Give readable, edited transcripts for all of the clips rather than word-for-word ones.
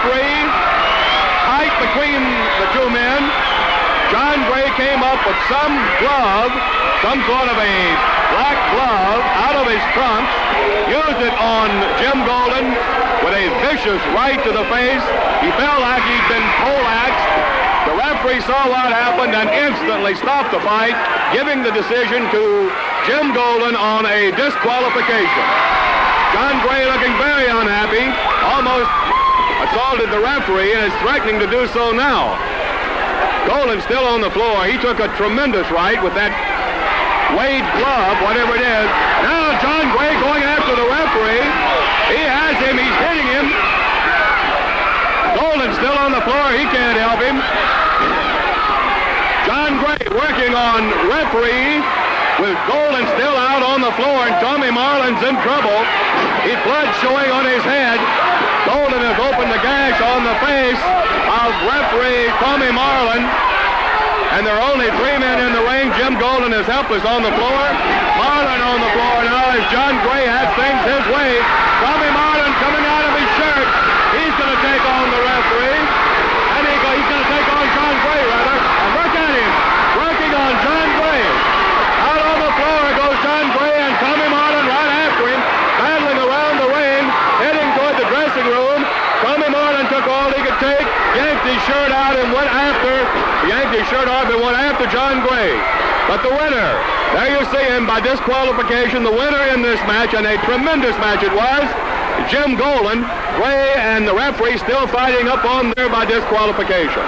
referee, tight between the two men. John Gray came up with some glove, some sort of a black glove, out of his trunks, used it on Jim Golden with a vicious right to the face. He felt like he'd been poleaxed. The referee saw what happened and instantly stopped the fight, giving the decision to Jim Golden on a disqualification. John Gray looking very unhappy, almost assaulted the referee and is threatening to do so now. Golden's still on the floor. He took a tremendous right with that Wade glove, whatever it is. Now John Gray going after the referee. He has him. He's hitting him. Golden's still on the floor. He can't help him. John Gray working on referee with Golden still out on the floor, and Tommy Marlin's in trouble. He's blood showing on his head. Golden has opened the gash on the face of referee Tommy Marlin. And there are only three men in the ring. Jim Golden is helpless on the floor. Marlin on the floor now as John Gray has things his way. Tommy Marlin coming out of his shirt. He's going to take on the referee. And he's going to take on John Gray, rather. And look at him, working on John Gray. Out on the floor goes John Gray and Tommy Marlin right after him, paddling around the ring, heading toward the dressing room. Tommy Marlin took all he could take, yanked his shirt out and went after John Gray. But the winner, there you see him by disqualification, the winner in this match, and a tremendous match it was, Jim Golden. Gray and the referee still fighting up on there by disqualification.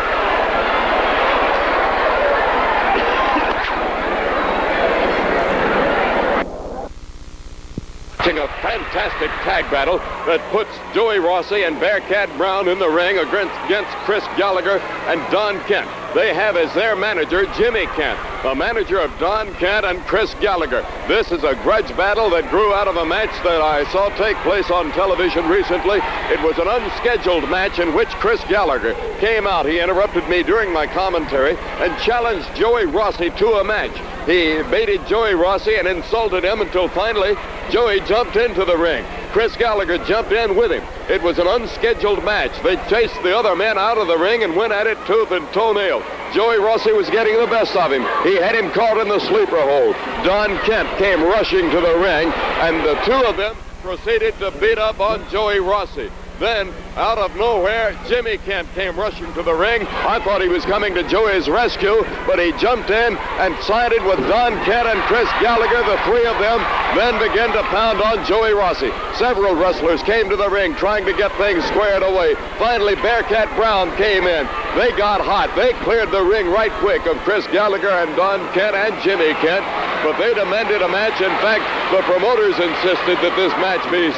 A fantastic tag battle that puts Joey Rossi and Bearcat Brown in the ring against Chris Gallagher and Don Kent. They have as their manager Jimmy Kent, the manager of Don Kent and Chris Gallagher. This is a grudge battle that grew out of a match that I saw take place on television recently. It was an unscheduled match in which Chris Gallagher came out. He interrupted me during my commentary and challenged Joey Rossi to a match. He baited Joey Rossi and insulted him until finally Joey jumped into the ring. Chris Gallagher jumped in with him. It was an unscheduled match. They chased the other men out of the ring and went at it tooth and toenail. Joey Rossi was getting the best of him. He had him caught in the sleeper hold. Don Kent came rushing to the ring, and the two of them proceeded to beat up on Joey Rossi. Then, out of nowhere, Jimmy Kent came rushing to the ring. I thought he was coming to Joey's rescue, but he jumped in and sided with Don Kent and Chris Gallagher. The three of them then began to pound on Joey Rossi. Several wrestlers came to the ring trying to get things squared away. Finally, Bearcat Brown came in. They got hot. They cleared the ring right quick of Chris Gallagher and Don Kent and Jimmy Kent, but they demanded a match. In fact, the promoters insisted that this match be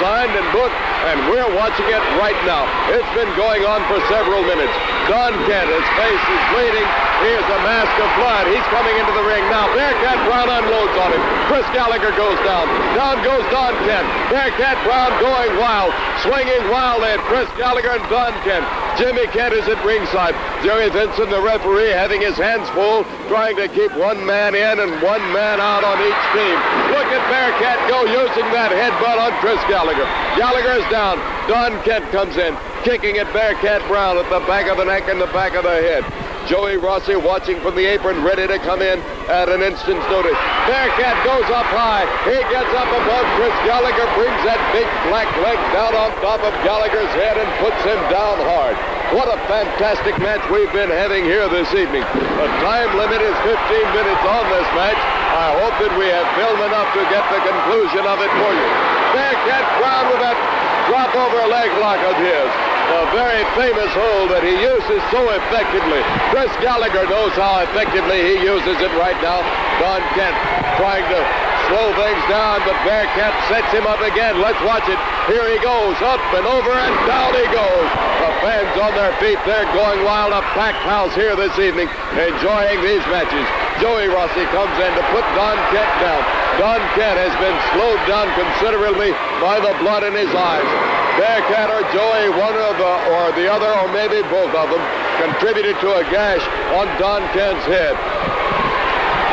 signed and booked, and we're watching it right now. It's been going on for several minutes. Don Kent, his face is bleeding. Here's a mask of blood. He's coming into the ring now. Bearcat Brown unloads on him. Chris Gallagher goes down. Down goes Don Kent. Bearcat Brown going wild, swinging wildly at Chris Gallagher and Don Kent. Jimmy Kent is at ringside. Jerry Vinson, the referee, having his hands full, trying to keep one man in and one man out on each team. Look at Bearcat go using that headbutt on Chris Gallagher. Gallagher is down. Don Kent comes in, kicking at Bearcat Brown at the back of the neck and the back of the head. Joey Rossi watching from the apron, ready to come in at an instant's notice. Bearcat goes up high. He gets up above Chris Gallagher, brings that big black leg down on top of Gallagher's head and puts him down hard. What a fantastic match we've been having here this evening. The time limit is 15 minutes on this match. I hope that we have film enough to get the conclusion of it for you. Bearcat Brown with that drop over leg lock of his. A very famous hold that he uses so effectively. Chris Gallagher knows how effectively he uses it right now. Don Kent trying to slow things down, but Bearcat sets him up again. Let's watch it. Here he goes, up and over, and down he goes. The fans on their feet, they're going wild. A packed house here this evening, enjoying these matches. Joey Rossi comes in to put Don Kent down. Don Kent has been slowed down considerably by the blood in his eyes. Bearcat or Joey, one of the other, or maybe both of them, contributed to a gash on Don Kent's head.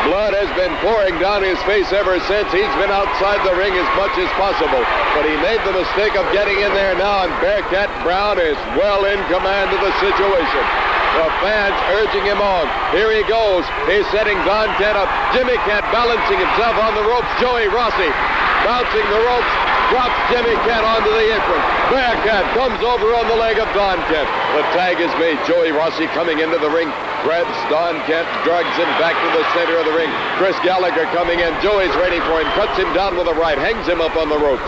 Blood has been pouring down his face ever since. He's been outside the ring as much as possible. But he made the mistake of getting in there now, and Bearcat Brown is well in command of the situation. The fans urging him on. Here he goes. He's setting Don Kent up. Jimmy Kent balancing himself on the ropes. Joey Rossi bouncing the ropes. Drops Jimmy Kent onto the apron. Bearcat comes over on the leg of Don Kent. The tag is made. Joey Rossi coming into the ring. Grabs Don Kent, drags him back to the center of the ring. Chris Gallagher coming in. Joey's ready for him. Cuts him down with a right. Hangs him up on the ropes.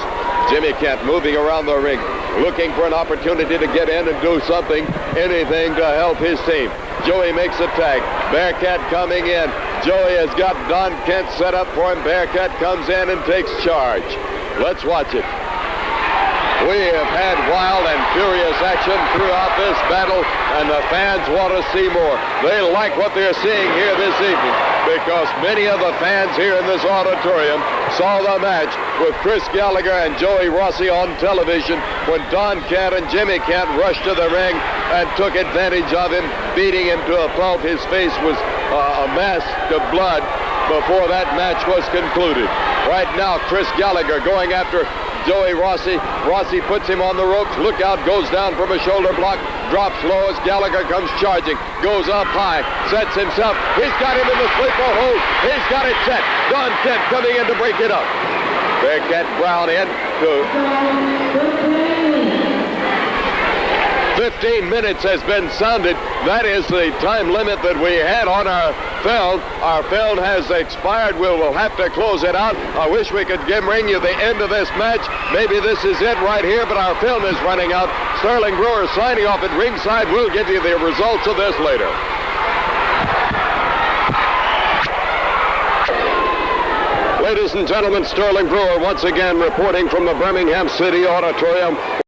Jimmy Kent moving around the ring, looking for an opportunity to get in and do something, anything to help his team. Joey makes a tag. Bearcat coming in. Joey has got Don Kent set up for him. Bearcat comes in and takes charge. Let's watch it. We have had wild and furious action throughout this battle, and the fans want to see more. They like what they're seeing here this evening because many of the fans here in this auditorium saw the match with Chris Gallagher and Joey Rossi on television when Don Kent and Jimmy Kent rushed to the ring and took advantage of him, beating him to a pulp. His face was a mass of blood before that match was concluded. Right now, Chris Gallagher going after Joey Rossi. Rossi puts him on the ropes. Look out, goes down from a shoulder block. Drops low as Gallagher comes charging. Goes up high. Sets himself. He's got him in the sleeper hold. He's got it set. Don Kent coming in to break it up. Bearcat Brown in to 15 minutes has been sounded. That is the time limit that we had on our film. Our film has expired. We will have to close it out. I wish we could bring you the end of this match. Maybe this is it right here, but our film is running out. Sterling Brewer signing off at ringside. We'll give you the results of this later. Ladies and gentlemen, Sterling Brewer once again reporting from the Birmingham City Auditorium.